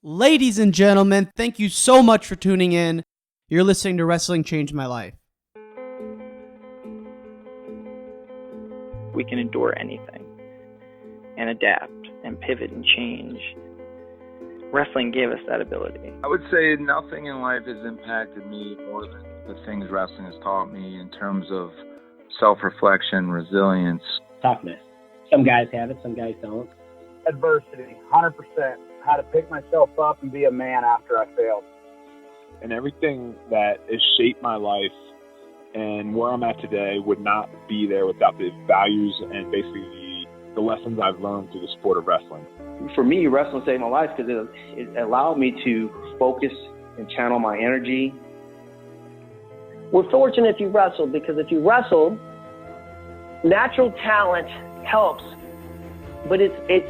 Ladies and gentlemen, thank you so much for tuning in. You're listening to Wrestling Changed My Life. We can endure anything and adapt and pivot and change. Wrestling gave us that ability. I would say nothing in life has impacted me more than the things wrestling has taught me in terms of self-reflection, resilience. Toughness. Some guys have it, some guys don't. Adversity, 100%. How to pick myself up and be a man after I failed. And everything that has shaped my life and where I'm at today would not be there without the values and basically the lessons I've learned through the sport of wrestling. For me, wrestling saved my life because it allowed me to focus and channel my energy. We're fortunate if you wrestled, because if you wrestled, natural talent helps, but it's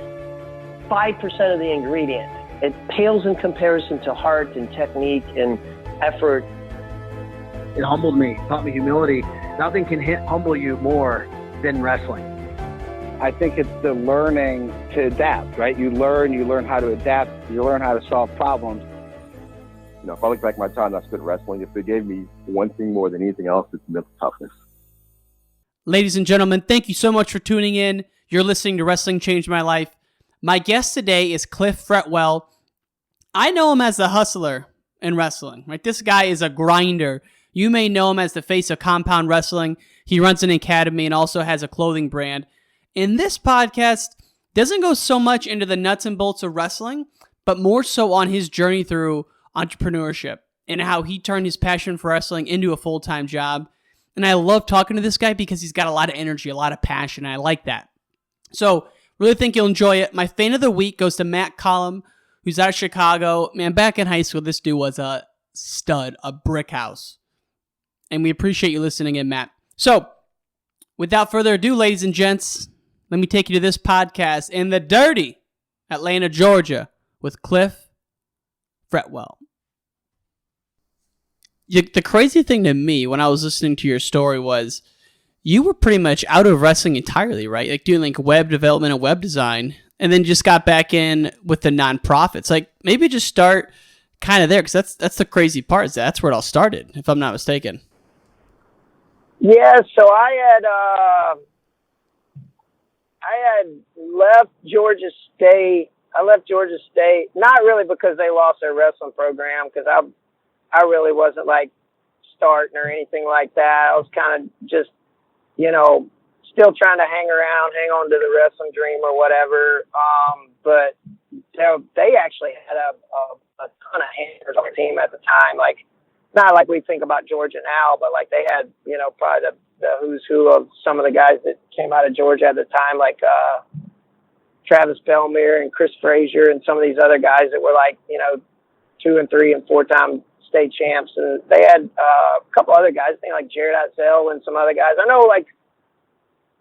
5% of the ingredient. It pales in comparison to heart and technique and effort. It humbled me, taught me humility. Nothing can humble you more than wrestling. I think it's the learning to adapt, right? You learn how to adapt, you learn how to solve problems. You know, if I look back at my time I spent wrestling, if it gave me one thing more than anything else, it's mental toughness. Ladies and gentlemen, thank you so much for tuning in. You're listening to Wrestling Changed My Life. My guest today is Cliff Fretwell. I know him as the hustler in wrestling, right? This guy is a grinder. You may know him as the face of Compound Wrestling. He runs an academy and also has a clothing brand. And this podcast doesn't go so much into the nuts and bolts of wrestling, but more so on his journey through entrepreneurship and how he turned his passion for wrestling into a full-time job. And I love talking to this guy because he's got a lot of energy, a lot of passion, and I like that. So, really think you'll enjoy it. My fan of the week goes to Matt Collum, who's out of Chicago. Man, back in high school, this dude was a stud, a brick house. And we appreciate you listening in, Matt. So, without further ado, ladies and gents, let me take you to this podcast in the dirty Atlanta, Georgia, with Cliff Fretwell. The crazy thing to me when I was listening to your story was you were pretty much out of wrestling entirely, right? Like doing like web development and web design, and then just got back in with the nonprofits. Like maybe just start kind of there, because that's the crazy part. Is that's where it all started, if I'm not mistaken. Yeah, so I had left Georgia State. I left Georgia State, not really because they lost their wrestling program, because I really wasn't like starting or anything like that. I was kind of just, still trying to hang on to the wrestling dream or whatever. But they actually had a ton of handlers on the team at the time. Like, not like we think about Georgia now, but like they had, probably the who's who of some of the guys that came out of Georgia at the time, like Travis Belmere and Chris Frazier and some of these other guys that were like, 2 and 3 and 4-time state champs. And they had a couple other guys, I think like Jared Atzel and some other guys. I know, like,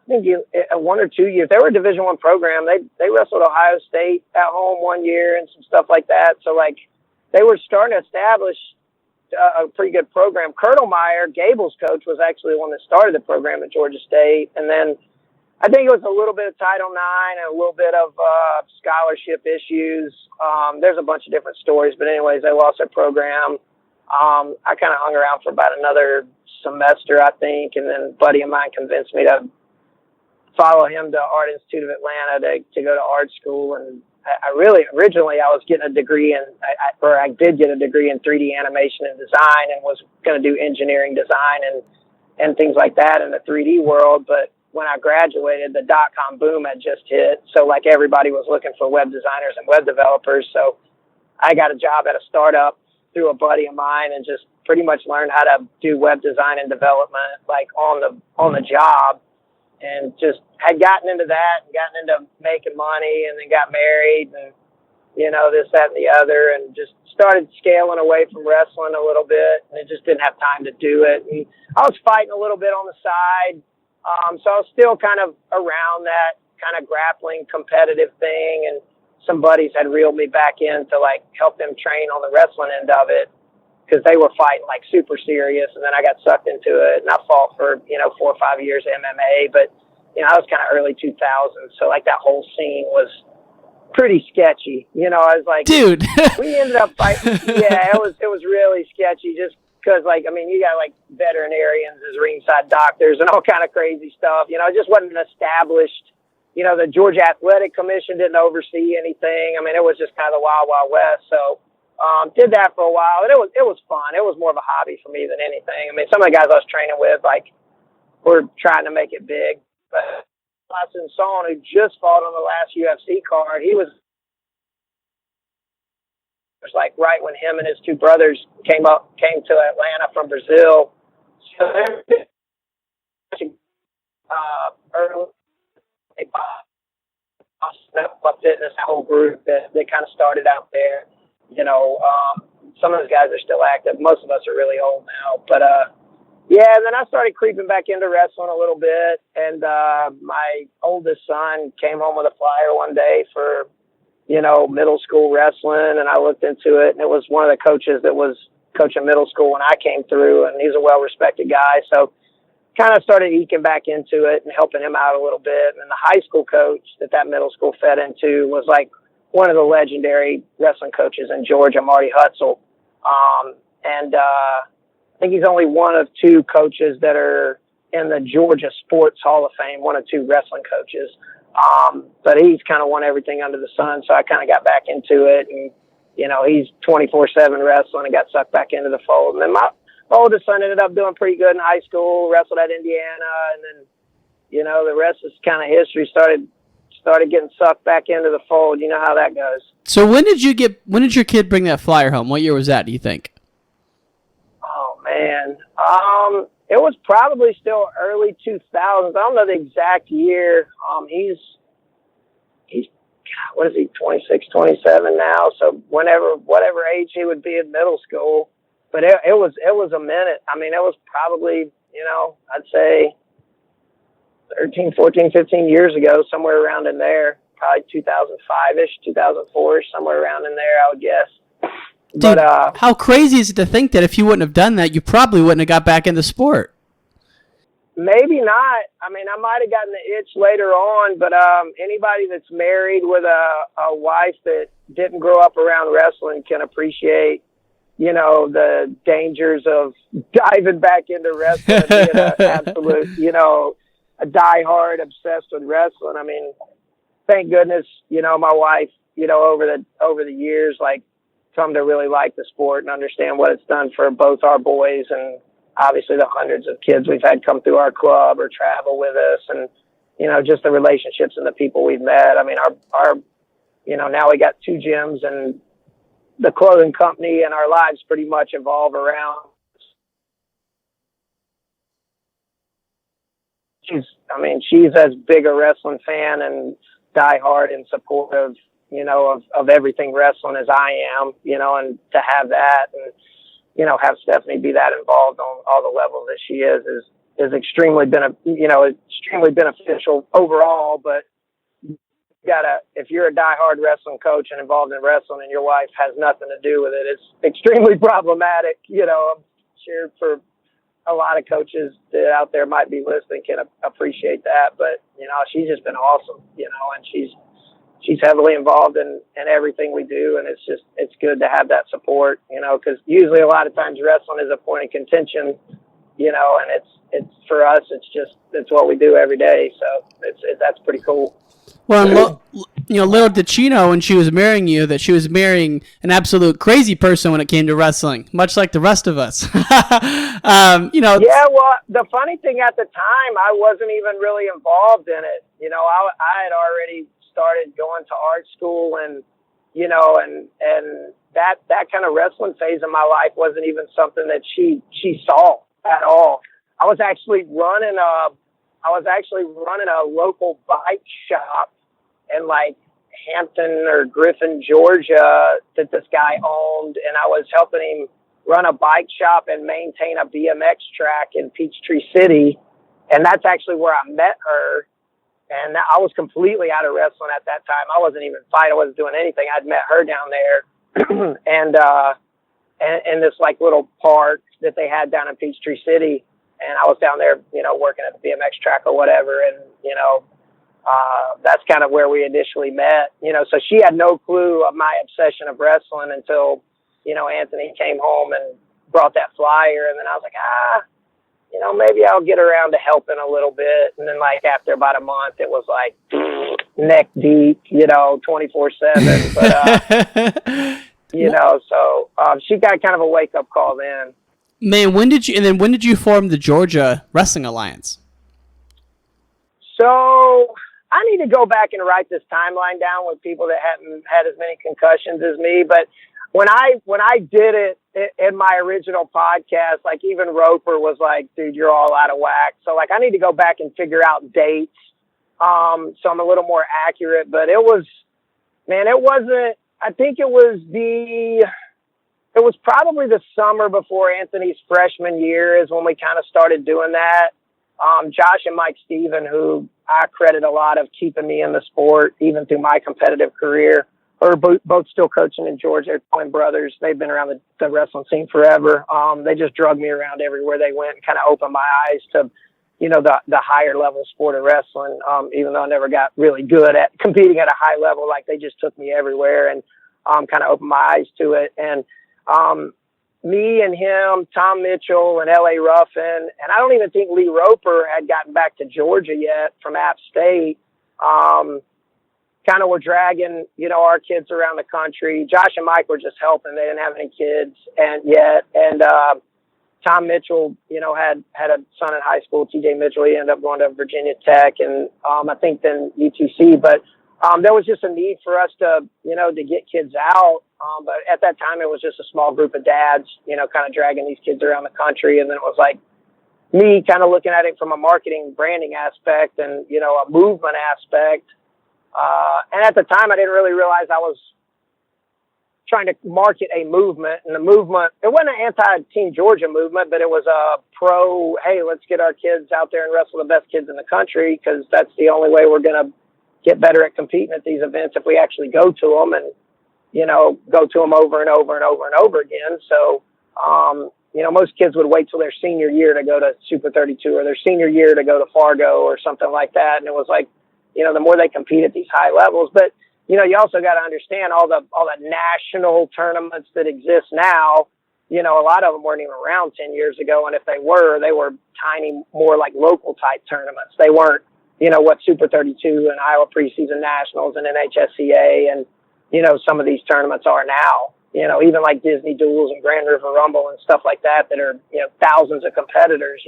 I think 1 or 2 years, they were a Division I program. They wrestled Ohio State at home 1 year and some stuff like that. So like they were starting to establish a pretty good program. Kurtelmeyer, Gable's coach, was actually the one that started the program at Georgia State. And then I think it was a little bit of Title IX and a little bit of scholarship issues. There's a bunch of different stories, but anyways, they lost their program. I kind of hung around for about another semester, I think, and then a buddy of mine convinced me to follow him to Art Institute of Atlanta to go to art school. And originally I was getting a degree I did get a degree in 3D animation and design, and was going to do engineering design and things like that in the 3D world. But when I graduated, the .com boom had just hit. So like everybody was looking for web designers and web developers. So I got a job at a startup through a buddy of mine and just pretty much learned how to do web design and development like on the job, and just had gotten into that and gotten into making money, and then got married and, this, that, and the other, and just started scaling away from wrestling a little bit, and it just didn't have time to do it. And I was fighting a little bit on the side. So I was still kind of around that kind of grappling competitive thing, and some buddies had reeled me back in to like help them train on the wrestling end of it, because they were fighting like super serious. And then I got sucked into it, and I fought for, 4 or 5 years MMA, but I was kind of early 2000s. So like that whole scene was pretty sketchy. You know, I was like, dude. we ended up fighting. Yeah, it was really sketchy just because, like, I mean, you got like veterinarians as ringside doctors and all kind of crazy stuff. You know, it just wasn't established. You know, the Georgia Athletic Commission didn't oversee anything. I mean, it was just kind of the wild, wild west. So, did that for a while, and it was fun. It was more of a hobby for me than anything. I mean, some of the guys I was training with, like, were trying to make it big. But Hustlin, who just fought on the last UFC card, he was like right when him and his two brothers came to Atlanta from Brazil. So they're early. They bought Fitness, that whole group that kind of started out there. You know, some of those guys are still active. Most of us are really old now, but yeah. And then I started creeping back into wrestling a little bit, and my oldest son came home with a flyer one day for, you know, middle school wrestling, and I looked into it, and it was one of the coaches that was coaching middle school when I came through, and he's a well-respected guy, so kind of started eking back into it and helping him out a little bit. And the high school coach that middle school fed into was like one of the legendary wrestling coaches in Georgia, Marty Hutzel. And I think he's only one of two coaches that are in the Georgia Sports Hall of Fame, one of two wrestling coaches. But he's kind of won everything under the sun, so I kind of got back into it. And, you know, he's 24/7 wrestling and got sucked back into the fold. And then my oldest son ended up doing pretty good in high school, wrestled at Indiana, and then, you know, the rest is kind of history. Started getting sucked back into the fold. You know how that goes. So when did your kid bring that flyer home? What year was that, do you think? Oh, man. It was probably still early 2000s. I don't know the exact year. He's what is he, 26, 27 now? So whatever age he would be in middle school. But it was a minute. I mean, it was probably, you know, I'd say 13, 14, 15 years ago, somewhere around in there. Probably 2005-ish, 2004-ish, somewhere around in there, I would guess. Dude, But how crazy is it to think that if you wouldn't have done that, you probably wouldn't have got back in the sport? maybe not. I mean, I might have gotten the itch later on, but anybody that's married with a wife that didn't grow up around wrestling can appreciate, you know, the dangers of diving back into wrestling and being an absolute, you know, a diehard obsessed with wrestling. I mean, thank goodness, you know, my wife, you know, over the years, like, come to really like the sport and understand what it's done for both our boys and obviously the hundreds of kids we've had come through our club or travel with us, and, you know, just the relationships and the people we've met. I mean, our you know, now we got 2 gyms, and the clothing company and our lives pretty much evolve around. She's as big a wrestling fan and diehard and supportive, you know, of everything wrestling as I am, you know, and to have that and, you know, have Stephanie be that involved on all the levels that she is extremely extremely beneficial overall. But you gotta, if you're a diehard wrestling coach and involved in wrestling and your wife has nothing to do with it, it's extremely problematic. You know, I'm sure for a lot of coaches that out there might be listening can appreciate that. But, you know, she's just been awesome, you know, and she's heavily involved in everything we do. And it's good to have that support, you know, because usually a lot of times wrestling is a point of contention, you know, and it's for us, it's what we do every day. So that's pretty cool. Well, you know, little did she know when she was marrying you that she was marrying an absolute crazy person when it came to wrestling, much like the rest of us. You know. Yeah, well, the funny thing at the time, I wasn't even really involved in it. You know, I had already started going to art school, and, you know, and that kind of wrestling phase of my life wasn't even something that she saw at all. I was actually running a local bike shop in like Hampton or Griffin, Georgia, that this guy owned, and I was helping him run a bike shop and maintain a BMX track in Peachtree City, and that's actually where I met her. And I was completely out of wrestling at that time. I wasn't even fighting. I wasn't doing anything. I'd met her down there, and this like little park that they had down in Peachtree City. And I was down there, you know, working at the BMX track or whatever. And, you know, that's kind of where we initially met, so she had no clue of my obsession of wrestling until, Anthony came home and brought that flyer. And then I was like, maybe I'll get around to helping a little bit. And then like after about a month, it was like neck deep, 24/7. But, so she got kind of a wake up call then. Man, when did you form the Georgia Wrestling Alliance? So I need to go back and write this timeline down with people that hadn't had as many concussions as me. But when I did it in my original podcast, like even Roper was like, dude, you're all out of whack. So like I need to go back and figure out dates. So I'm a little more accurate, but it wasn't, I think it was probably the summer before Anthony's freshman year is when we kind of started doing that. Josh and Mike Steven, who I credit a lot of keeping me in the sport, even through my competitive career, are both still coaching in Georgia. They're twin brothers. They've been around the wrestling scene forever. They just drug me around everywhere they went and kind of opened my eyes to, the higher level sport of wrestling. Even though I never got really good at competing at a high level, like they just took me everywhere and kind of opened my eyes to it. And me and him, Tom Mitchell and L.A. Ruffin, and I don't even think Olli Roper had gotten back to Georgia yet from App State. Kind of were dragging, our kids around the country. Josh and Mike were just helping. They didn't have any kids yet. And Tom Mitchell, had a son in high school, TJ Mitchell. He ended up going to Virginia Tech and I think then UTC. But there was just a need for us to, to get kids out. But at that time, it was just a small group of dads, kind of dragging these kids around the country. And then it was like me kind of looking at it from a marketing branding aspect and, a movement aspect. And at the time, I didn't really realize I was trying to market a movement. And the movement, it wasn't an anti-Team Georgia movement, but it was a pro, hey, let's get our kids out there and wrestle the best kids in the country, because that's the only way we're going to get better at competing at these events if we actually go to them and, go to them over and over and over and over again. So, most kids would wait till their senior year to go to Super 32 or their senior year to go to Fargo or something like that. And it was like, the more they compete at these high levels, but, you also got to understand all the national tournaments that exist now. A lot of them weren't even around 10 years ago. And if they were tiny, more like local type tournaments. They weren't, what Super 32 and Iowa preseason nationals and NHSCA and, some of these tournaments are now, even like Disney Duels and Grand River Rumble and stuff like that are, thousands of competitors,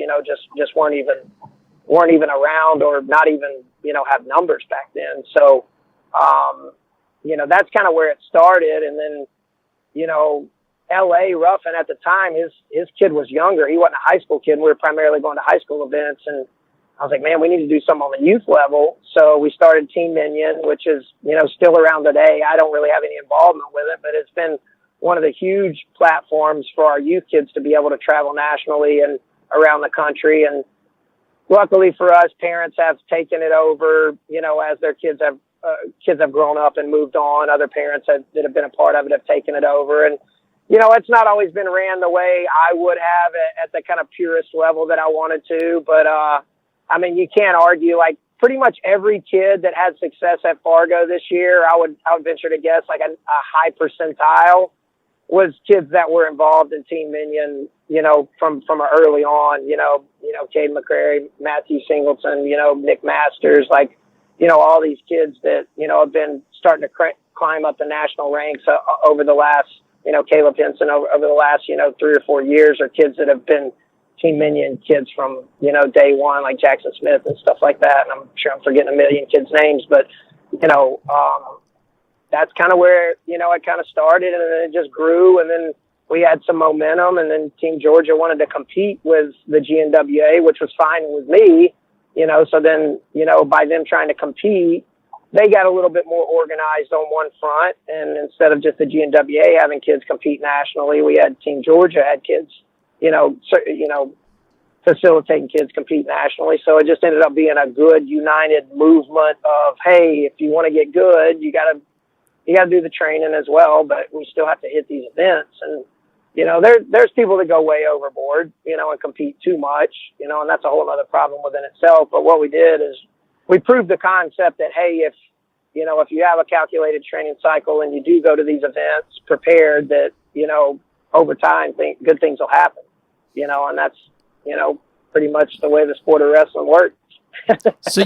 just weren't even around or not even, have numbers back then. So, that's kind of where it started. And then, L.A. Ruffin at the time, his kid was younger. He wasn't a high school kid. And we were primarily going to high school events. And I was like, man, we need to do something on the youth level. So we started Team Minion, which is, still around today. I don't really have any involvement with it, but it's been one of the huge platforms for our youth kids to be able to travel nationally and around the country. And luckily for us, parents have taken it over, as their kids have grown up and moved on. Other parents that have been a part of it have taken it over. And, it's not always been ran the way I would have at the kind of purest level that I wanted to. But, you can't argue, like pretty much every kid that had success at Fargo this year, I would venture to guess like a high percentile was kids that were involved in Team Minion, from early on, Cade McCrary, Matthew Singleton, Nick Masters, like, all these kids that, have been starting to climb up the national ranks over the last, Caleb Henson over the last, 3 or 4 years, or kids that have been Team Minion kids from, day one, like Jackson Smith and stuff like that. And I'm sure I'm forgetting a million kids' names, but, that's kind of where, it kind of started, and then it just grew, and then we had some momentum, and then Team Georgia wanted to compete with the GNWA, which was fine with me, so then, by them trying to compete, they got a little bit more organized on one front, and instead of just the GNWA having kids compete nationally, we had Team Georgia had kids, facilitating kids compete nationally. So it just ended up being a good united movement of, hey, if you want to get good, you got to do the training as well, but we still have to hit these events. And, there's people that go way overboard, and compete too much, and that's a whole other problem within itself. But what we did is we proved the concept that, hey, if you have a calculated training cycle and you do go to these events prepared, that, over time, good things will happen, and that's, pretty much the way the sport of wrestling works. So,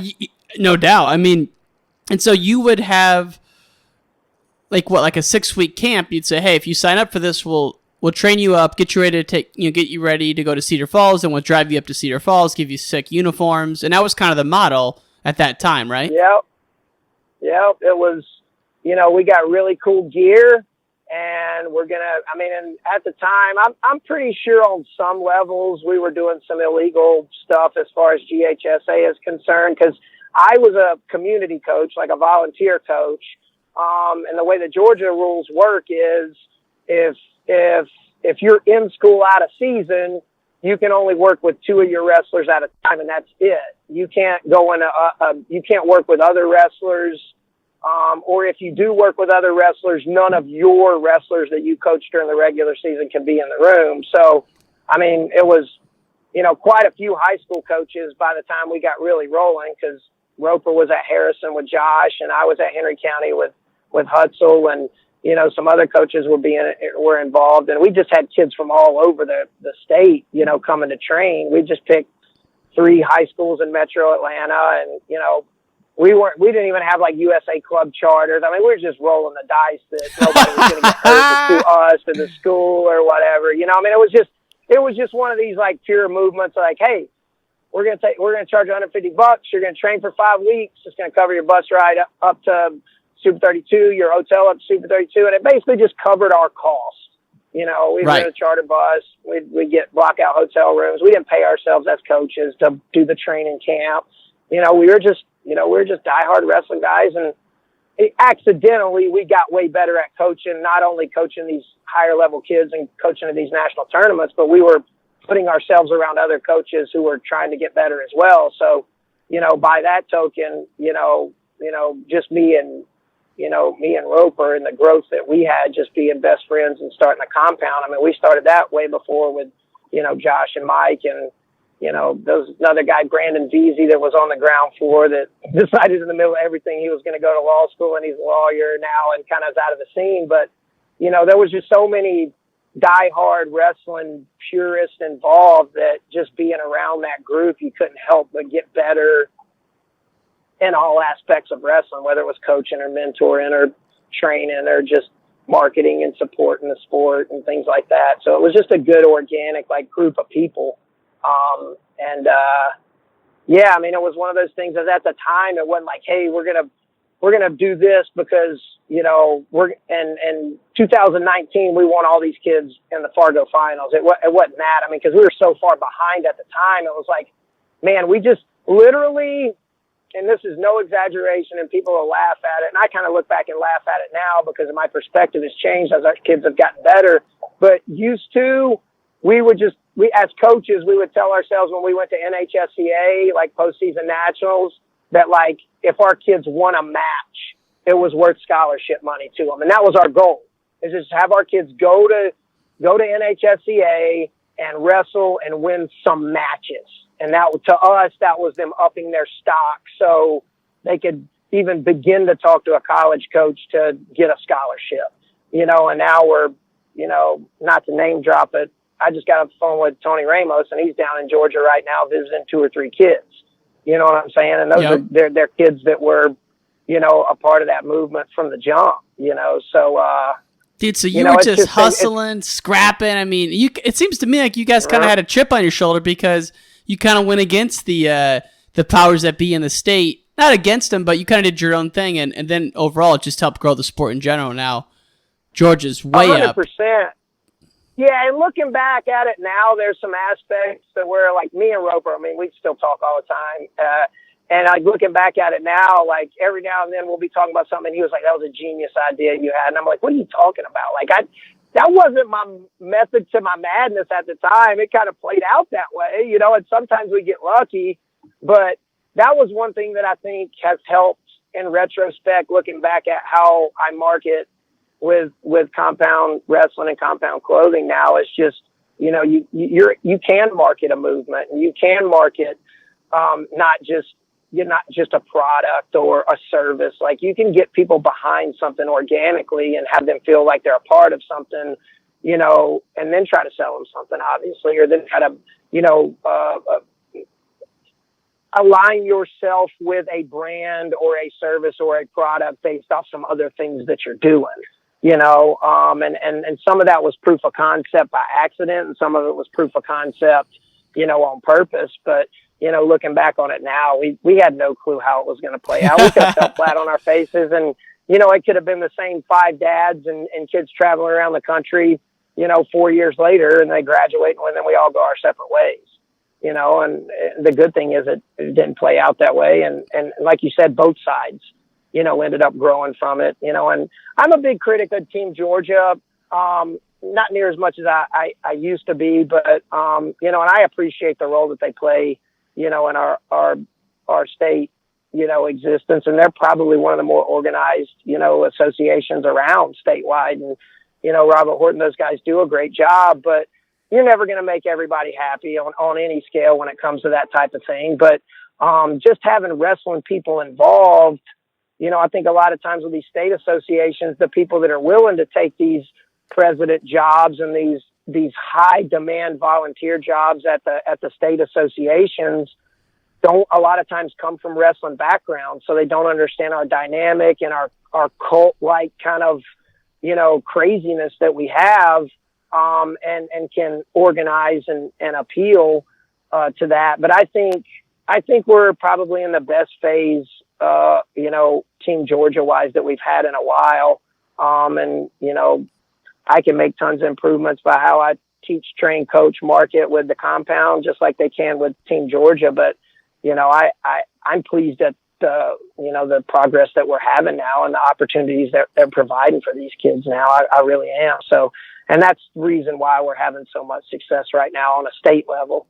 no doubt. I mean, and so you would have like a 6-week camp. You'd say, hey, if you sign up for this, we'll train you up, get you ready to get you ready to go to Cedar Falls, and we'll drive you up to Cedar Falls, give you sick uniforms. And that was kind of the model at that time, right? Yep. It was, we got really cool gear, and and at the time, I'm pretty sure on some levels we were doing some illegal stuff as far as GHSA is concerned, because I was a community coach, like a volunteer coach. And the way the Georgia rules work is if you're in school out of season, you can only work with 2 of your wrestlers at a time, and that's it. You can't go in you can't work with other wrestlers. Or if you do work with other wrestlers, none of your wrestlers that you coach during the regular season can be in the room. So, it was, quite a few high school coaches by the time we got really rolling, because Roper was at Harrison with Josh, and I was at Henry County with Hutzel, and, some other coaches were involved. And we just had kids from all over the state, coming to train. We just picked 3 high schools in Metro Atlanta, and, we didn't even have like USA club charters. We were just rolling the dice that nobody was going to get hurt to us or the school or whatever. It was just one of these like pure movements, like, hey, we're going to charge $150. You're going to train for 5 weeks. It's going to cover your bus ride up to Super 32, your hotel up to Super 32. And it basically just covered our costs. We Right. had a charter bus. We'd get blockout hotel rooms. We didn't pay ourselves as coaches to do the training camp. We were just diehard wrestling guys, and accidentally we got way better at coaching, not only coaching these higher level kids and coaching at these national tournaments, but we were putting ourselves around other coaches who were trying to get better as well. So, by that token, just me and Roper, and the growth that we had just being best friends and starting a compound. We started that way before with, Josh and Mike, and, there's another guy, Brandon Veazey, that was on the ground floor that decided in the middle of everything he was going to go to law school, and he's a lawyer now and kind of is out of the scene. But, there was just so many diehard wrestling purists involved that just being around that group, you couldn't help but get better in all aspects of wrestling, whether it was coaching or mentoring or training or just marketing and supporting the sport and things like that. So it was just a good organic group of people. It was one of those things that at the time it wasn't like, hey, we're gonna do this because we're in 2019 we want all these kids in the Fargo finals. It wasn't that. Because we were so far behind at the time, it was like, man, we just literally, and this is no exaggeration, and people will laugh at it, and I kind of look back and laugh at it now because my perspective has changed as our kids have gotten better. But used to, we as coaches, we would tell ourselves when we went to NHSCA, like postseason nationals, that if our kids won a match, it was worth scholarship money to them. And that was our goal, is just have our kids go to NHSCA and wrestle and win some matches. And that, to us, that was them upping their stock so they could even begin to talk to a college coach to get a scholarship. And now we're, not to name drop it, I just got off the phone with Tony Ramos, and he's down in Georgia right now visiting 2 or 3 kids. You know what I'm saying? And those are they're kids that were, a part of that movement from the jump. So dude, so you were just hustling, scrapping. It seems to me like you guys kind of had a chip on your shoulder because you kind of went against the powers that be in the state. Not against them, but you kind of did your own thing, and then overall it just helped grow the sport in general. Now Georgia's way 100%. Up. Yeah, and looking back at it now, there's some aspects that were like me and Roper. We still talk all the time. And looking back at it now, every now and then we'll be talking about something. And he was like, that was a genius idea you had. And I'm like, what are you talking about? That wasn't my method to my madness at the time. It kind of played out that way, and sometimes we get lucky. But that was one thing that I think has helped in retrospect, looking back at how I market with compound wrestling and compound clothing now. Is just, you can market a movement, and you can market not just you're not just a product or a service. Like, you can get people behind something organically and have them feel like they're a part of something, you know, and then try to sell them something, obviously, or then try to, you know, align yourself with a brand or a service or a product based off some other things that you're doing, you know, and some of that was proof of concept by accident, and some of it was proof of concept, you know, on purpose. But, you know, looking back on it now, we had no clue how it was going to play out. We could have fell flat on our faces, and, you know, it could have been the same 5 dads and kids traveling around the country, you know, 4 years later, and they graduate, and then we all go our separate ways. You know, and the good thing is it didn't play out that way. And like you said, both sides, you know, ended up growing from it, you know, and I'm a big critic of Team Georgia. Not near as much as I used to be, but, you know, and I appreciate the role that they play, you know, in our state, you know, existence. And they're probably one of the more organized, you know, associations around statewide. And, you know, Robert Horton, those guys do a great job, but you're never going to make everybody happy on any scale when it comes to that type of thing. But just having wrestling people involved, you know, I think a lot of times with these state associations, the people that are willing to take these president jobs and these high demand volunteer jobs at the state associations don't a lot of times come from wrestling backgrounds. So they don't understand our dynamic and our cult-like kind of, you know, craziness that we have. And can organize and appeal to that. But I think we're probably in the best phase, you know, Team Georgia wise that we've had in a while. And, you know, I can make tons of improvements by how I teach, train, coach, market with the compound, just like they can with Team Georgia. But, you know, I'm pleased at you know, the progress that we're having now and the opportunities that they're providing for these kids now. I really am. So, and that's the reason why we're having so much success right now on a state level.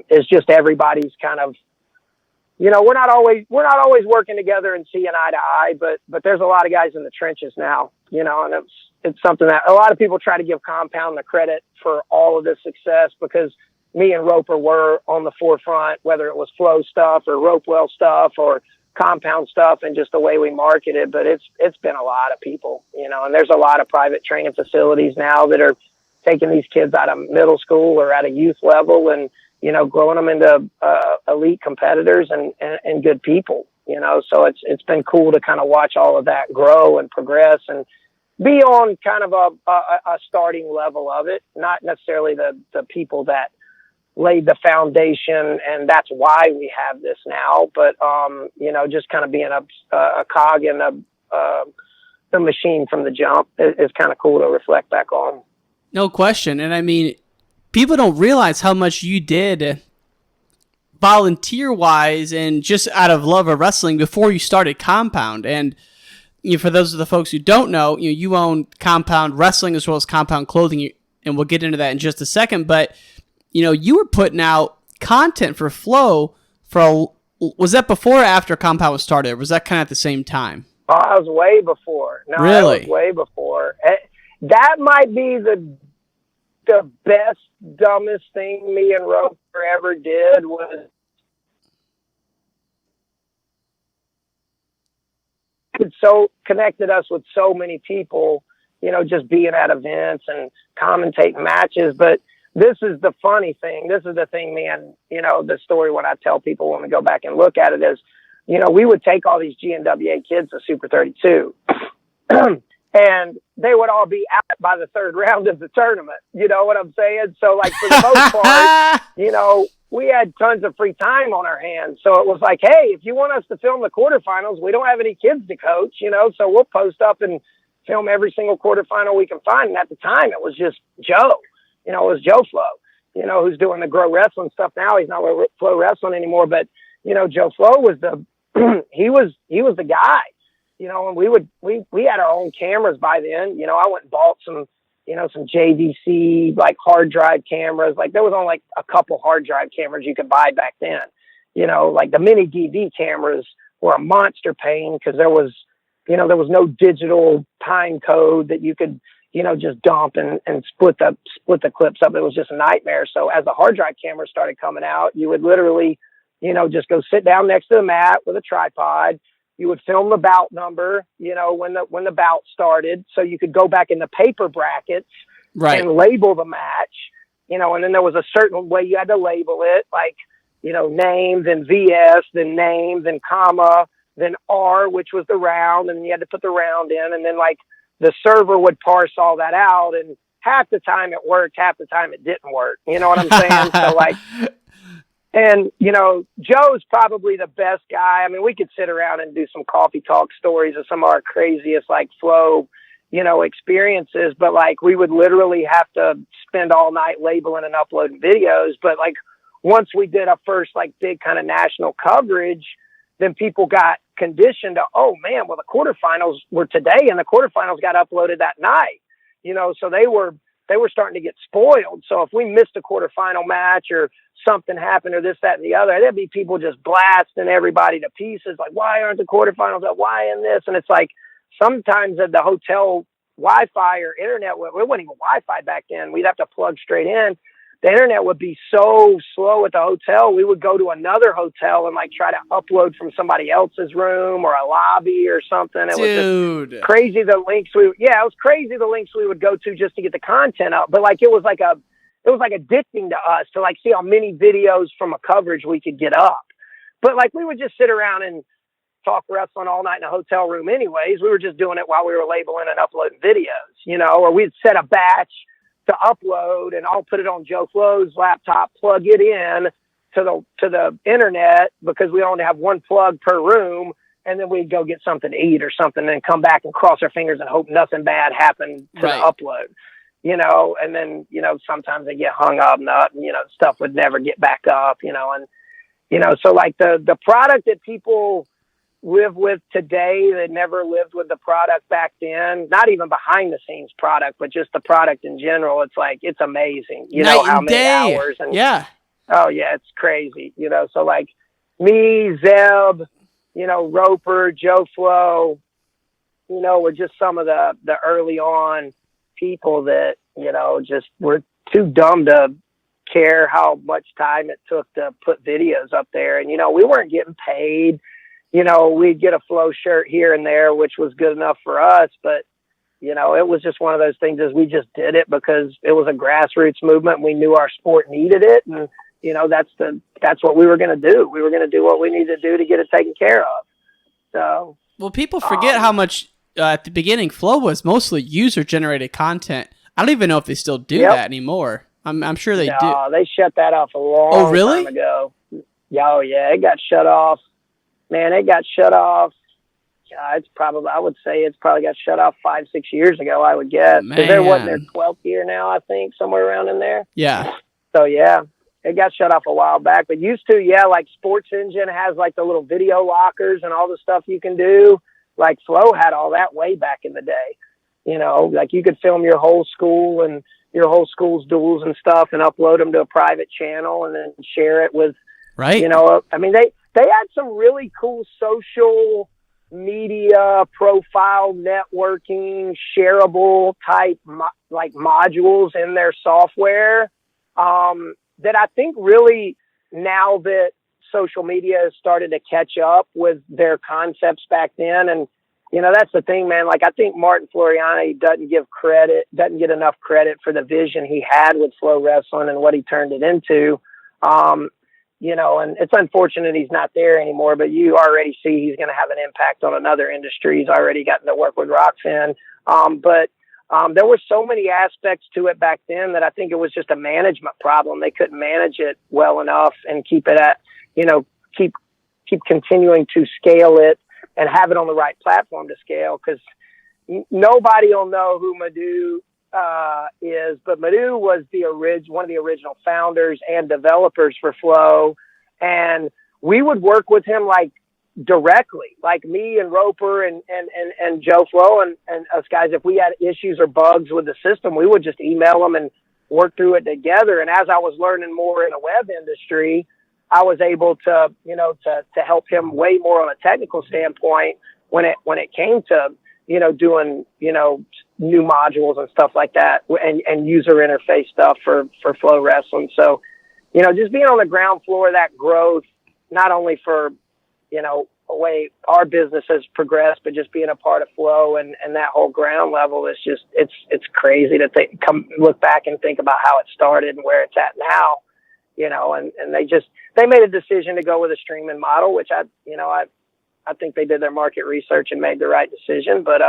Is just everybody's kind of, you know, we're not always working together and seeing eye to eye, but there's a lot of guys in the trenches now, you know, and it's something that a lot of people try to give Compound the credit for all of this success because me and Roper were on the forefront, whether it was flow stuff or Ropewell stuff or Compound stuff and just the way we marketed. But it's been a lot of people, you know, and there's a lot of private training facilities now that are taking these kids out of middle school or at a youth level and, you know, growing them into elite competitors and good people, you know. So it's been cool to kind of watch all of that grow and progress and be on kind of a starting level of it, not necessarily the people that laid the foundation, and that's why we have this now. But you know, just kind of being a cog in the machine from the jump is kind of cool to reflect back on. No question, and I mean, people don't realize how much you did volunteer-wise and just out of love of wrestling before you started Compound. And you know, for those of the folks who don't know, you own Compound Wrestling as well as Compound Clothing, and we'll get into that in just a second. But you know, you were putting out content for Flow was that before or after Compound was started? Or was that kind of at the same time? Oh, I was way before. No, really? I was way before. That might be the best, dumbest thing me and Roper ever did was it so connected us with so many people, you know, just being at events and commentating matches. But this is the funny thing. This is the thing, man, you know, the story when I tell people when we go back and look at it is, you know, we would take all these GNWA kids to Super 32 and they would all be out by the third round of the tournament. You know what I'm saying? So like for the most part, you know, we had tons of free time on our hands. So it was like, hey, if you want us to film the quarterfinals, we don't have any kids to coach, you know, so we'll post up and film every single quarterfinal we can find. And at the time it was just Joe. You know, it was Joe Flo, you know, who's doing the Grow Wrestling stuff now. He's not with Flow Wrestling anymore, but, you know, Joe Flo was he was the guy, you know, and we had our own cameras by then. You know, I went and bought some JVC, like hard drive cameras. Like there was only like a couple hard drive cameras you could buy back then, you know, like the mini DV cameras were a monster pain because there was no digital time code that you could, you know, just dump and split the clips up. It was just a nightmare. So as the hard drive cameras started coming out, you would literally just go sit down next to the mat with a tripod. You would film the bout number, when the bout started, so you could go back in the paper brackets and label the match, and then there was a certain way you had to label it, like, name, then VS, then name, then comma, then R, which was the round, and you had to put the round in, and then like the server would parse all that out, and half the time it worked, half the time it didn't work. You know what I'm saying? So like, and Joe's probably the best guy. I mean, we could sit around and do some coffee talk stories of some of our craziest like flow, experiences, but like we would literally have to spend all night labeling and uploading videos. But like once we did our first like big kind of national coverage, then people got conditioned to, oh man, well the quarterfinals were today and the quarterfinals got uploaded that night, so they were starting to get spoiled. So if we missed a quarterfinal match or something happened or this, that, and the other, there'd be people just blasting everybody to pieces. Like, why aren't the quarterfinals up? Why in this? And it's like, sometimes at the hotel Wi-Fi or internet, it wasn't even Wi-Fi back then. We'd have to plug straight in. The internet would be so slow at the hotel. We would go to another hotel and like try to upload from somebody else's room or a lobby or something. It was just crazy. It was crazy. The links we would go to just to get the content up. But like, it was like addicting to us to like see how many videos from a coverage we could get up. But like, we would just sit around and talk wrestling all night in a hotel room anyways. We were just doing it while we were labeling and uploading videos, or we'd set a batch to upload and I'll put it on Joe Flo's laptop, plug it in to the internet because we only have one plug per room. And then we'd go get something to eat or something and come back and cross our fingers and hope nothing bad happened to the upload, and then, sometimes they get hung up and, stuff would never get back up, so like the product that people live with today that never lived with the product back then, not even behind the scenes product, but just the product in general. It's like, it's amazing, how many hours and oh yeah, it's crazy, so like me, Zeb, Roper, Joe Flo, were just some of the early on people that, just were too dumb to care how much time it took to put videos up there. And, we weren't getting paid. We'd get a Flow shirt here and there, which was good enough for us. But, it was just one of those things as we just did it because it was a grassroots movement. We knew our sport needed it. And, that's what we were going to do. We were going to do what we needed to do to get it taken care of. So, well, people forget how much at the beginning Flow was mostly user generated content. I don't even know if they still do that anymore. I'm sure they do. They shut that off a long time ago. Oh yeah, it got shut off. Man, it got shut off. I would say it's probably got shut off 5-6 years ago, I would guess. Because they're their 12th year now, I think, somewhere around in there. Yeah. So yeah, it got shut off a while back. But used to, like Sports Engine has like the little video lockers and all the stuff you can do. Like Flow had all that way back in the day. Like you could film your whole school and your whole school's duels and stuff and upload them to a private channel and then share it with, I mean, they had some really cool social media profile networking, shareable type like modules in their software that I think really now that social media has started to catch up with their concepts back then. And, that's the thing, man. Like, I think Martin Floriani doesn't get enough credit for the vision he had with Flow Wrestling and what he turned it into. And it's unfortunate he's not there anymore, but you already see he's going to have an impact on another industry. He's already gotten to work with Roxanne. But there were so many aspects to it back then that I think it was just a management problem. They couldn't manage it well enough and keep it at, keep continuing to scale it and have it on the right platform to scale. Cause nobody will know who Madhu is, but Madhu was one of the original founders and developers for Flow. And we would work with him like directly, like me and Roper and Joe Flo and us guys. If we had issues or bugs with the system, we would just email them and work through it together. And as I was learning more in the web industry, I was able to, to help him way more on a technical standpoint when it came to, doing, new modules and stuff like that and user interface stuff for Flow Wrestling. So, just being on the ground floor of that growth not only for, a way our business has progressed, but just being a part of Flow and that whole ground level is just, it's crazy to look back and think about how it started and where it's at now, and they made a decision to go with a streaming model, which I think they did their market research and made the right decision. But,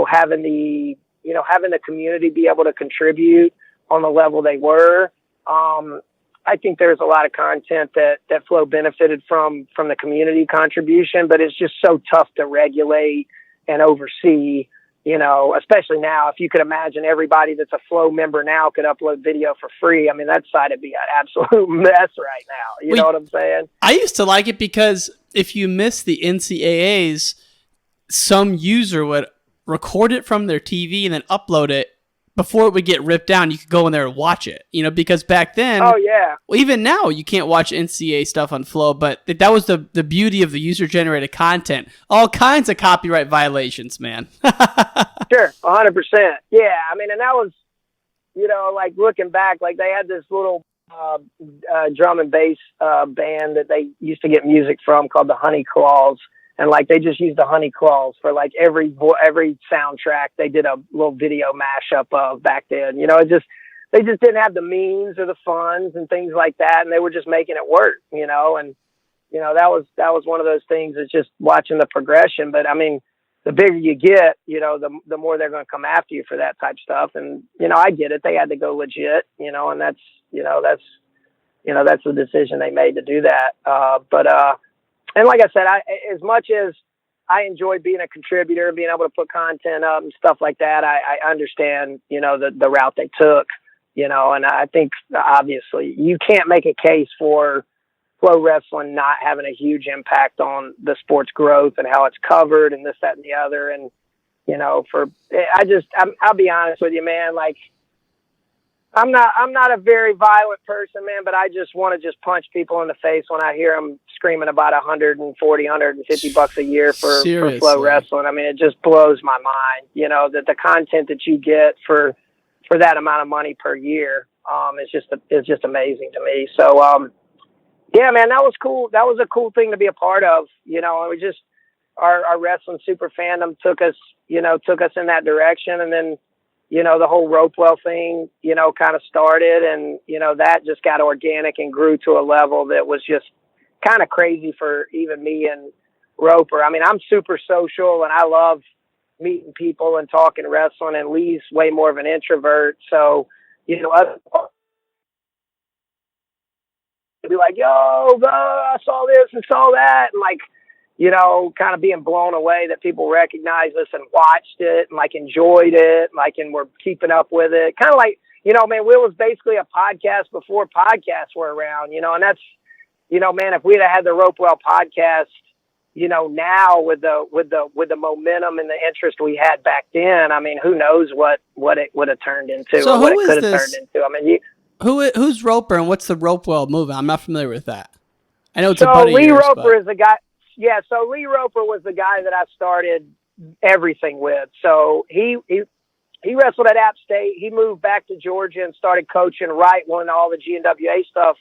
having the community be able to contribute on the level they were, I think there's a lot of content that Flow benefited from the community contribution, but it's just so tough to regulate and oversee, especially now. If you could imagine everybody that's a Flow member now could upload video for free. I mean, that site would be an absolute mess right now. You know what I'm saying? I used to like it because if you miss the NCAAs, some user would record it from their TV and then upload it. Before it would get ripped down, you could go in there and watch it, because back then, even now, you can't watch NCAA stuff on Flow, but that was the beauty of the user-generated content. All kinds of copyright violations, man. Sure, 100%. Yeah, I mean, and that was, like looking back, like they had this little drum and bass band that they used to get music from called the Honey Claws. And like they just used the Honey Claws for like every soundtrack they did a little video mashup of back then. They just didn't have the means or the funds and things like that, and they were just making it work. And that was one of those things. It's just watching the progression. But I mean, the bigger you get, the more they're going to come after you for that type stuff. And I get it. They had to go legit. And that's the decision they made to do that. And like I said, as much as I enjoy being a contributor, being able to put content up and stuff like that, I understand, the route they took, and I think obviously you can't make a case for Flow Wrestling not having a huge impact on the sport's growth and how it's covered and this, that, and the other. And, I'll be honest with you, man, like, I'm not a very violent person, man, but I just want to just punch people in the face when I hear them screaming about $140-$150 a year for Flow Wrestling. I mean, it just blows my mind, that the content that you get for that amount of money per year, is just amazing to me. So, yeah, man, that was cool. That was a cool thing to be a part of, and we just, our wrestling super fandom took us in that direction. And then, the whole Ropewell thing, kind of started, and, that just got organic and grew to a level that was just kind of crazy for even me and Roper. I mean, I'm super social and I love meeting people and talking wrestling, and Lee's way more of an introvert. So, other be like, yo, I saw this and saw that. And like, kind of being blown away that people recognize us and watched it and like enjoyed it, like, and we're keeping up with it. Kind of like, man, we was basically a podcast before podcasts were around, and that's, man, if we'd have had the Ropewell podcast, now with the momentum and the interest we had back then, I mean, who knows what it would have turned into, so or what it could have turned into. I mean, who's Roper and what's the Ropewell movement? I'm not familiar with that. I know it's so a buddy Lee of yours, Roper is the guy. Yeah, so Lee Roper was the guy that I started everything with. So he wrestled at App State. He moved back to Georgia and started coaching right when all the GNWA stuff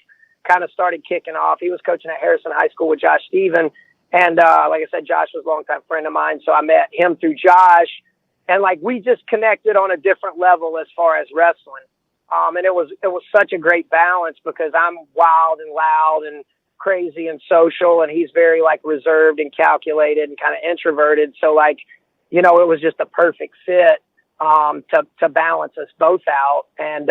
kind of started kicking off. He was coaching at Harrison High School with Josh Stephen. And like I said, Josh was a longtime friend of mine. So I met him through Josh. And like we just connected on a different level as far as wrestling. And it was such a great balance because I'm wild and loud and crazy and social, and he's very like reserved and calculated and kind of introverted. So like, it was just a perfect fit to balance us both out. And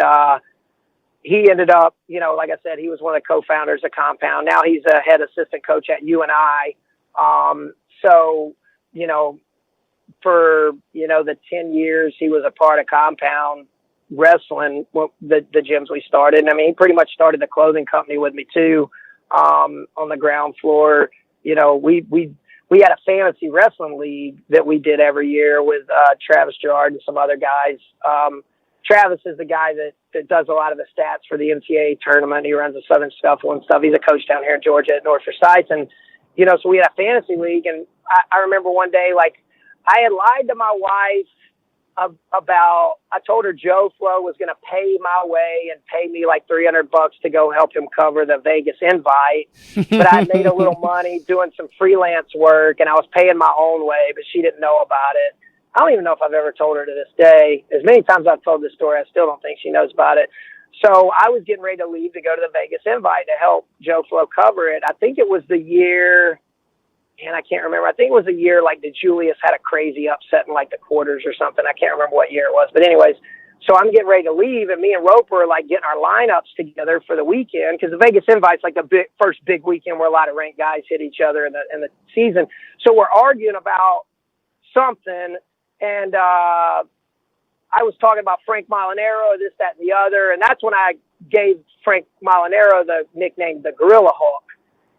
he ended up, like I said, he was one of the co-founders of Compound. Now he's a head assistant coach at UNI. So, for, the 10 years he was a part of Compound Wrestling, the gyms we started. And, I mean, he pretty much started the clothing company with me too. On the ground floor, we had a fantasy wrestling league that we did every year with Travis Gerard and some other guys. Travis is the guy that does a lot of the stats for the NCAA tournament. He runs the Southern Scuffle and stuff. He's a coach down here in Georgia at North Forsyth. And, so we had a fantasy league. And I remember one day, like, I had lied to my wife I told her Joe Flo was going to pay my way and pay me like $300 to go help him cover the Vegas invite. But I made a little money doing some freelance work, and I was paying my own way, but she didn't know about it. I don't even know if I've ever told her to this day. As many times I've told this story, I still don't think she knows about it. So I was getting ready to leave to go to the Vegas invite to help Joe Flo cover it. I think it was the year, and I can't remember. I think it was a year like that Julius had a crazy upset in like the quarters or something. I can't remember what year it was. But anyways, so I'm getting ready to leave, and me and Roper are like getting our lineups together for the weekend, because the Vegas invite's like the first big weekend where a lot of ranked guys hit each other in the season. So we're arguing about something, and I was talking about Frank Molinaro, this, that, and the other, and that's when I gave Frank Molinaro the nickname the Gorilla Hawk.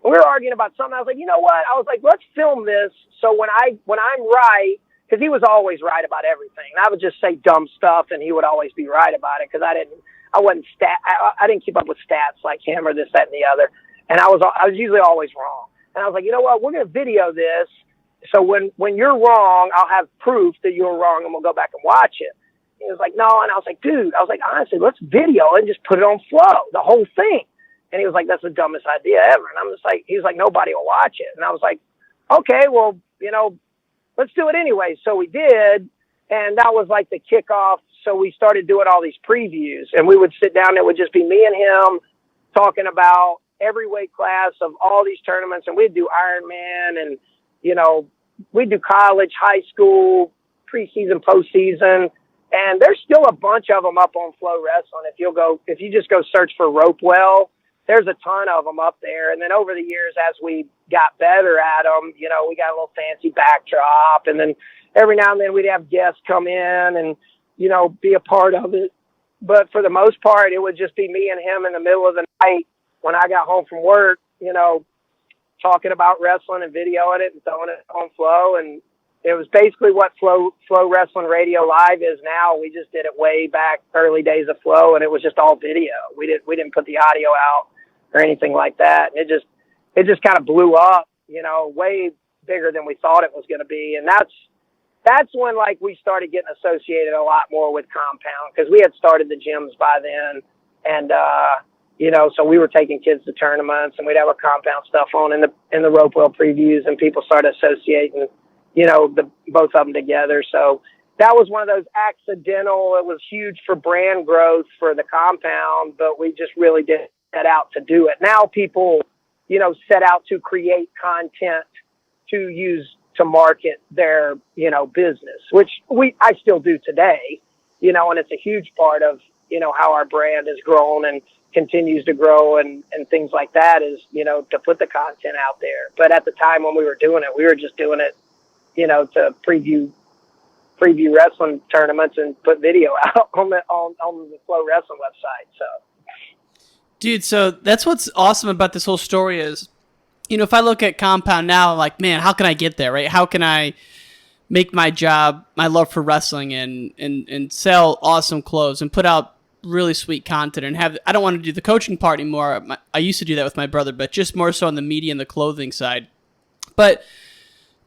We were arguing about something. I was like, you know what? I was like, let's film this. So when I'm right, because he was always right about everything. And I would just say dumb stuff, and he would always be right about it, because I didn't keep up with stats like him or this, that, and the other. And I was usually always wrong. And I was like, you know what? We're going to video this. So when you're wrong, I'll have proof that you're wrong, and we'll go back and watch it. He was like, no. And I was like, dude, honestly, let's video and just put it on Flow, the whole thing. And he was like, that's the dumbest idea ever. And I'm just like, he was like, nobody will watch it. And I was like, okay, well, let's do it anyway. So we did. And that was like the kickoff. So we started doing all these previews, and we would sit down. It would just be me and him talking about every weight class of all these tournaments. And we'd do Ironman, and, we'd do college, high school, preseason, postseason. And there's still a bunch of them up on Flow Wrestling. If you just go search for Ropewell, there's a ton of them up there. And then over the years, as we got better at them, we got a little fancy backdrop. And then every now and then we'd have guests come in and, be a part of it. But for the most part, it would just be me and him in the middle of the night when I got home from work, talking about wrestling and videoing it and throwing it on Flow. And it was basically what Flow Wrestling Radio Live is now. We just did it way back early days of Flow, and it was just all video. We didn't put the audio out or anything like that. And it just kind of blew up, way bigger than we thought it was going to be. And that's when like we started getting associated a lot more with Compound, because we had started the gyms by then. And, so we were taking kids to tournaments, and we'd have our Compound stuff on in the Ropewell previews, and people started associating, both of them together. So that was one of those accidental. It was huge for brand growth for the Compound, but we just really didn't set out to do it. Now people, set out to create content to use to market their, business, which I still do today, and it's a huge part of, how our brand has grown and continues to grow and things like that is, to put the content out there. But at the time when we were doing it, we were just doing it, to preview wrestling tournaments and put video out on the Flow Wrestling website. So, dude, so that's what's awesome about this whole story is, if I look at Compound now, I'm like, man, how can I get there, right? How can I make my job, my love for wrestling, and sell awesome clothes and put out really sweet content and I don't want to do the coaching part anymore. I used to do that with my brother, but just more so on the media and the clothing side. But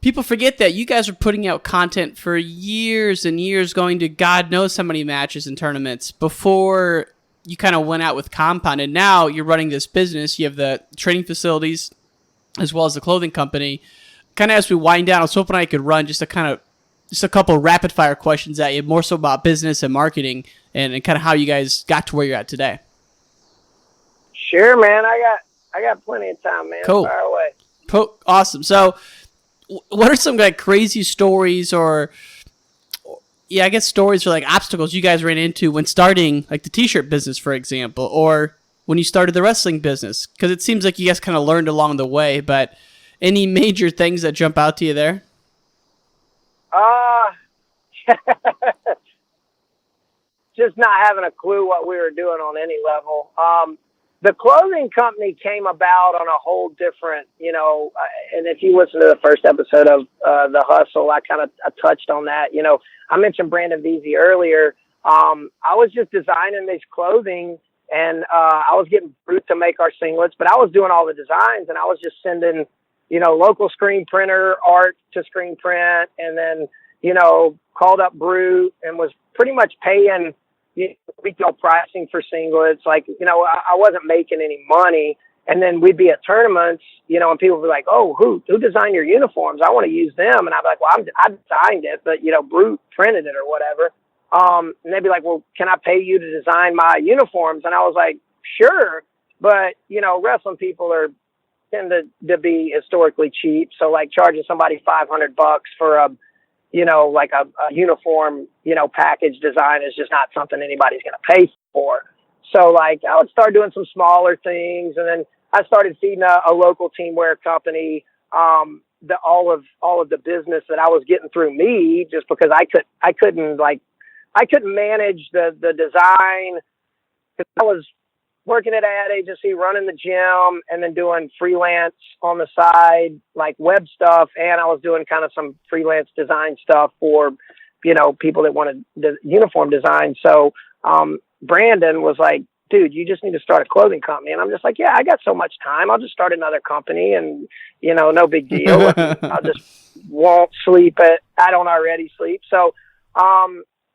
people forget that you guys are putting out content for years and years, going to God knows how many matches and tournaments before you kind of went out with Compound. And now you're running this business. You have the training facilities as well as the clothing company. Kind of as we wind down, I was hoping I could run just a couple rapid fire questions at you, more so about business and marketing and kind of how you guys got to where you're at today. Sure, man. I got plenty of time, man. Cool. Fire away. Awesome. So what are some like crazy stories or I guess stories or like obstacles you guys ran into when starting like the t-shirt business, for example, or when you started the wrestling business? Because it seems like you guys kind of learned along the way, but any major things that jump out to you there? Just not having a clue what we were doing on any level. The clothing company came about on a whole different, and if you listen to the first episode of The Hustle, I touched on that. I mentioned Brandon Veazey earlier. I was just designing this clothing, and I was getting fruit to make our singlets, but I was doing all the designs, and I was just sending, local screen printer art to screen print, and then, called up Brute and was pretty much paying retail pricing for singlets. Like, I wasn't making any money. And then we'd be at tournaments, and people would be like, oh, who designed your uniforms? I want to use them. And I'd be like, well, I designed it, but, Brute printed it or whatever. And they'd be like, well, can I pay you to design my uniforms? And I was like, sure. But, wrestling people tend to be historically cheap. So like charging somebody $500 for a uniform, package design is just not something anybody's going to pay for. So like I would start doing some smaller things, and then I started feeding a local teamwear company, all of the business that I was getting through me, just because I couldn't manage the design, because I was working at an ad agency, running the gym, and then doing freelance on the side, like web stuff. And I was doing kind of some freelance design stuff for, people that wanted the uniform design. So, Brandon was like, dude, you just need to start a clothing company. And I'm just like, yeah, I got so much time. I'll just start another company and, no big deal. I just won't sleep I don't already sleep. So,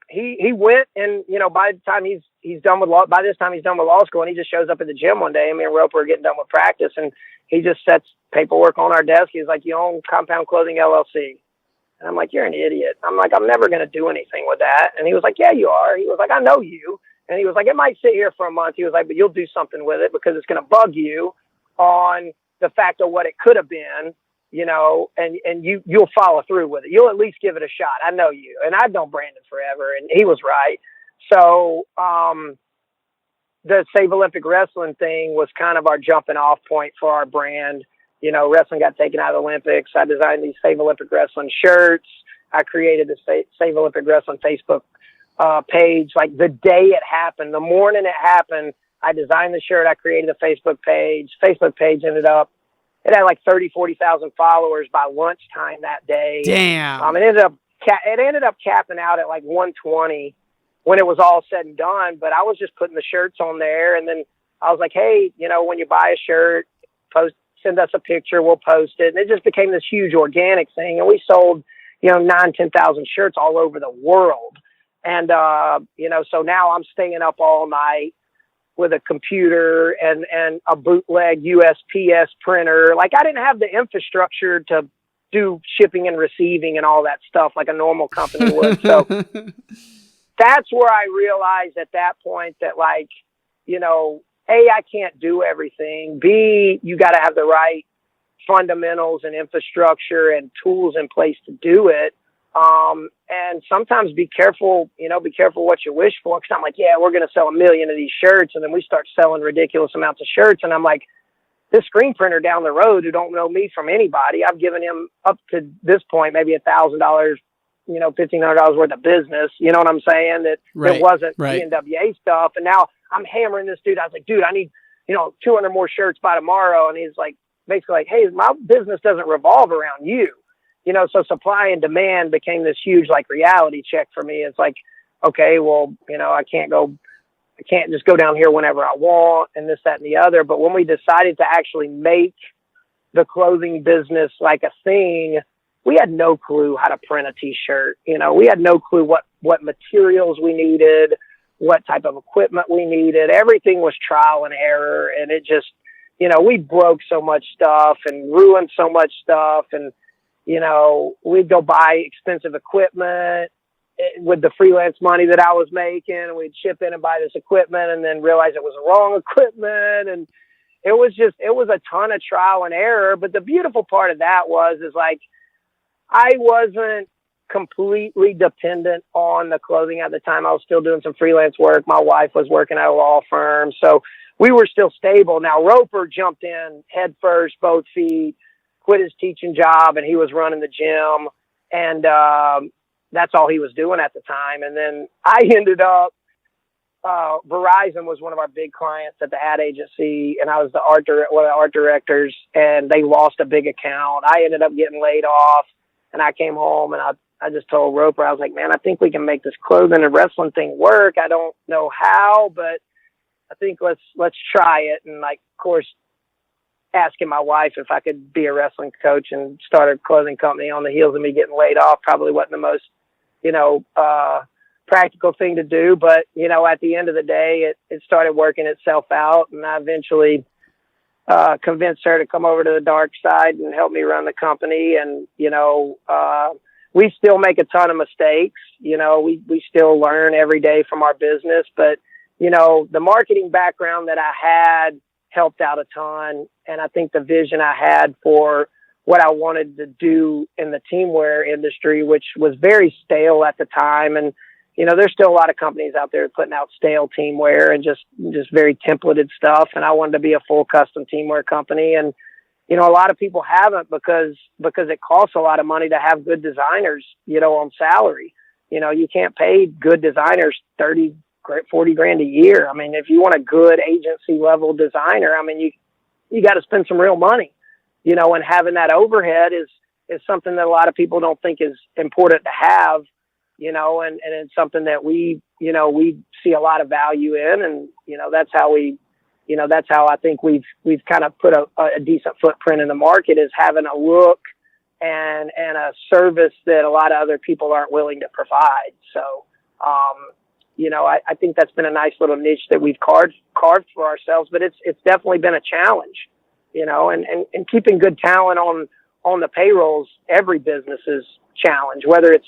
he went, and, by the time he's done with law, by this time he's done with law school, and he just shows up at the gym one day, and me and Roper are getting done with practice, and he just sets paperwork on our desk. He's like, you own Compound Clothing LLC. And I'm like, you're an idiot. I'm like, I'm never going to do anything with that. And he was like, yeah, you are. He was like, I know you. And he was like, it might sit here for a month. He was like, but you'll do something with it, because it's going to bug you on the fact of what it could have been, and you'll follow through with it. You'll at least give it a shot. I know you. And I've known Brandon forever, and he was right. So, the Save Olympic Wrestling thing was kind of our jumping off point for our brand. Wrestling got taken out of the Olympics. I designed these Save Olympic Wrestling shirts. I created the Save Olympic Wrestling Facebook page. Like the day it happened, the morning it happened, I designed the shirt. I created a Facebook page. Facebook page it had like 40,000 followers by lunchtime that day. Damn. It ended up capping out at like 120 when it was all said and done. But I was just putting the shirts on there, and then I was like, hey, when you buy a shirt, send us a picture, we'll post it. And it just became this huge organic thing. And we sold, 9,000-10,000 shirts all over the world. And, so now I'm staying up all night with a computer and a bootleg USPS printer. Like I didn't have the infrastructure to do shipping and receiving and all that stuff like a normal company would. So that's where I realized at that point that like, A, I can't do everything. B, you got to have the right fundamentals and infrastructure and tools in place to do it. And sometimes be careful what you wish for. Cause I'm like, yeah, we're going to sell 1 million of these shirts. And then we start selling ridiculous amounts of shirts. And I'm like, this screen printer down the road who don't know me from anybody, I've given him up to this point, maybe $1,000, $1,500 worth of business. You know what I'm saying? That it wasn't NWA stuff. And now I'm hammering this dude. I was like, dude, I need, 200 more shirts by tomorrow. And he's like, basically like, hey, my business doesn't revolve around you. So supply and demand became this huge like reality check for me. It's like, okay, well, I can't just go down here whenever I want and this, that, and the other. But when we decided to actually make the clothing business like a thing, we had no clue how to print a t-shirt. We had no clue what materials we needed, what type of equipment we needed. Everything was trial and error. And it just, we broke so much stuff and ruined so much stuff. And, we'd go buy expensive equipment with the freelance money that I was making, and we'd ship in and buy this equipment and then realize it was the wrong equipment. And it was a ton of trial and error. But the beautiful part of that is like, I wasn't completely dependent on the clothing at the time. I was still doing some freelance work. My wife was working at a law firm. So we were still stable. Now Roper jumped in head first, both feet, quit his teaching job, and he was running the gym. And that's all he was doing at the time. And then I ended up, Verizon was one of our big clients at the ad agency, and I was one of the art directors, and they lost a big account. I ended up getting laid off, and I came home, and I just told Roper, I was like, man, I think we can make this clothing and wrestling thing work. I don't know how, but I think let's try it. And like, of course, asking my wife if I could be a wrestling coach and start a clothing company on the heels of me getting laid off probably wasn't the most practical thing to do. But, at the end of the day, it started working itself out, and I eventually convinced her to come over to the dark side and help me run the company. And, we still make a ton of mistakes. We still learn every day from our business, but, the marketing background that I had helped out a ton. And I think the vision I had for what I wanted to do in the teamwear industry, which was very stale at the time. And, there's still a lot of companies out there putting out stale teamwear and just very templated stuff. And I wanted to be a full custom teamwear company. And, a lot of people haven't because it costs a lot of money to have good designers, on salary. You can't pay good designers 30, 40 grand a year. I mean, if you want a good agency level designer, I mean, you got to spend some real money, and having that overhead is something that a lot of people don't think is important to have, and it's something that we see a lot of value in. And, that's how I think we've kind of put a decent footprint in the market, is having a look and a service that a lot of other people aren't willing to provide. So, I think that's been a nice little niche that we've carved for ourselves, but it's definitely been a challenge, and keeping good talent on the payrolls. Every business's challenge, whether it's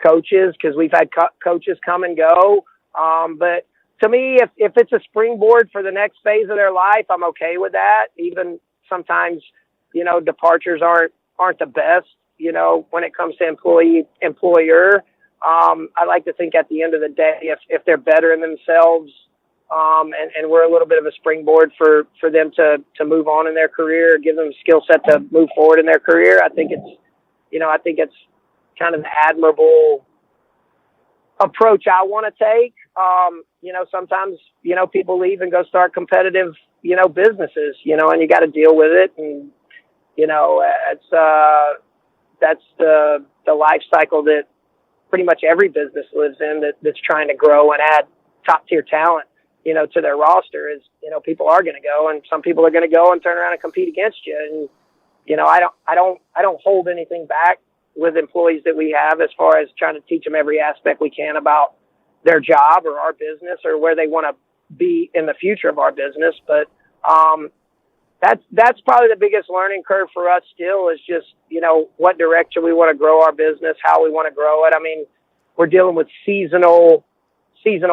coaches, because we've had coaches come and go. But to me, if it's a springboard for the next phase of their life, I'm okay with that. Even sometimes, departures aren't the best, when it comes to employer. I like to think at the end of the day, if they're bettering themselves, and we're a little bit of a springboard for them to move on in their career, give them a skill set to move forward in their career, I think it's kind of an admirable approach I want to take. Sometimes, people leave and go start competitive, businesses, and you got to deal with it. And, that's the life cycle that pretty much every business lives in, that's trying to grow and add top tier talent, to their roster. Is, people are going to go, and some people are going to go and turn around and compete against you. And, I don't hold anything back with employees that we have, as far as trying to teach them every aspect we can about their job or our business or where they want to be in the future of our business. But, that's probably the biggest learning curve for us still, is just, what direction we want to grow our business, how we want to grow it. I mean, we're dealing with seasonal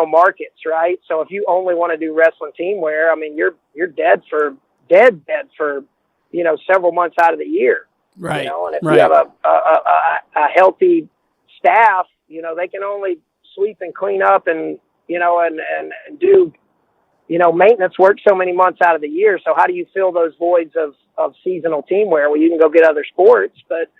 markets, right? So if you only want to do wrestling teamwear, I mean, you're dead for several months out of the year. Right. And if right. you have a healthy staff, they can only sweep and clean up and do, maintenance work so many months out of the year. So how do you fill those voids of seasonal teamwear? Well, you can go get other sports, but,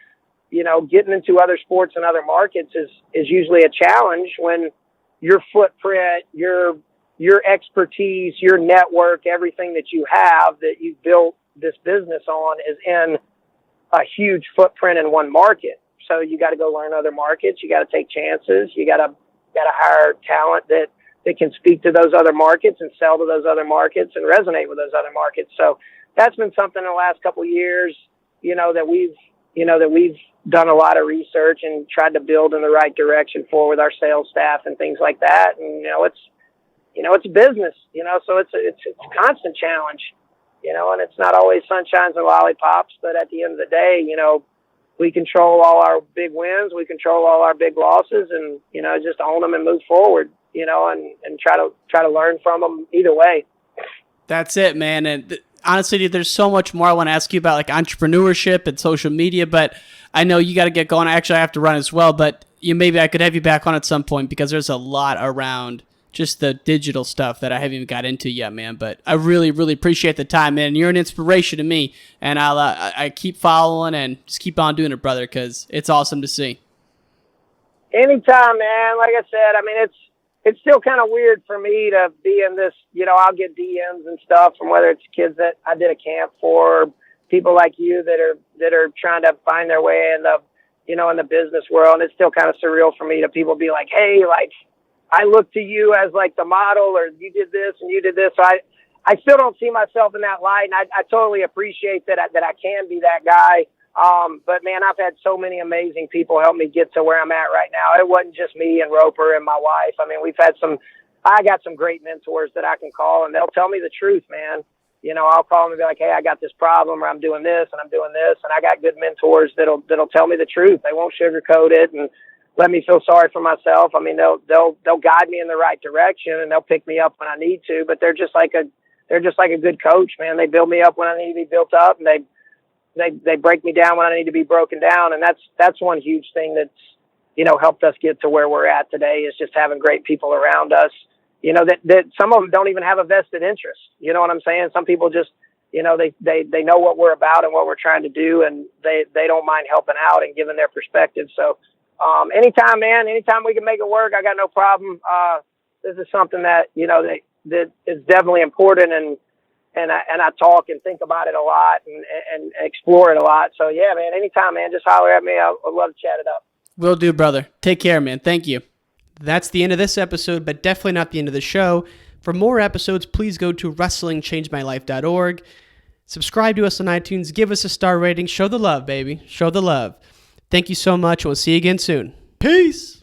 getting into other sports and other markets is usually a challenge when your footprint, your expertise, your network, everything that you have that you built this business on is in a huge footprint in one market. So you got to go learn other markets. You got to take chances. You got to hire talent that can speak to those other markets and sell to those other markets and resonate with those other markets. So that's been something in the last couple of years, that we've done a lot of research and tried to build in the right direction for, with our sales staff and things like that. And, it's a business, so it's a constant challenge, and it's not always sunshines and lollipops, but at the end of the day, we control all our big wins, we control all our big losses, and, just own them and move forward, and try to learn from them either way. That's it, man. And honestly, dude, there's so much more I want to ask you about, like entrepreneurship and social media, but I know you got to get going. Actually, I have to run as well, but maybe I could have you back on at some point, because there's a lot around just the digital stuff that I haven't even got into yet, man. But I really, really appreciate the time, man. You're an inspiration to me, and I keep following and just keep on doing it, brother, because it's awesome to see. Anytime, man. Like I said, I mean, it's still kind of weird for me to be in this, I'll get DMs and stuff from whether it's kids that I did a camp for, or people like you that are trying to find their way in the, in the business world. And it's still kind of surreal for me to people be like, hey, like, I look to you as like the model, or you did this and you did this. So I still don't see myself in that light. And I totally appreciate that I can be that guy. But man, I've had so many amazing people help me get to where I'm at right now. It wasn't just me and Roper and my wife. I mean, I got some great mentors that I can call, and they'll tell me the truth, man. You know, I'll call them and be like, hey, I got this problem, or I'm doing this and I'm doing this. And I got good mentors that'll tell me the truth. They won't sugarcoat it and let me feel sorry for myself. I mean, they'll guide me in the right direction, and they'll pick me up when I need to, but they're just like a good coach, man. They build me up when I need to be built up, and they break me down when I need to be broken down. And that's one huge thing that's, you know, helped us get to where we're at today, is just having great people around us, you know, that some of them don't even have a vested interest. You know what I'm saying? Some people just, you know, they know what we're about and what we're trying to do, and they don't mind helping out and giving their perspective. So, anytime we can make it work, I got no problem. This is something that, you know, that is definitely important, and I talk and think about it a lot and explore it a lot. So yeah, man, anytime, man, just holler at me. I'd love to chat it up. Will do, brother. Take care, man. Thank you. That's the end of this episode, but definitely not the end of the show. For more episodes, please go to wrestlingchangemylife.org. Subscribe to us on iTunes. Give us a star rating. Show the love, baby. Show the love. Thank you so much. We'll see you again soon. Peace.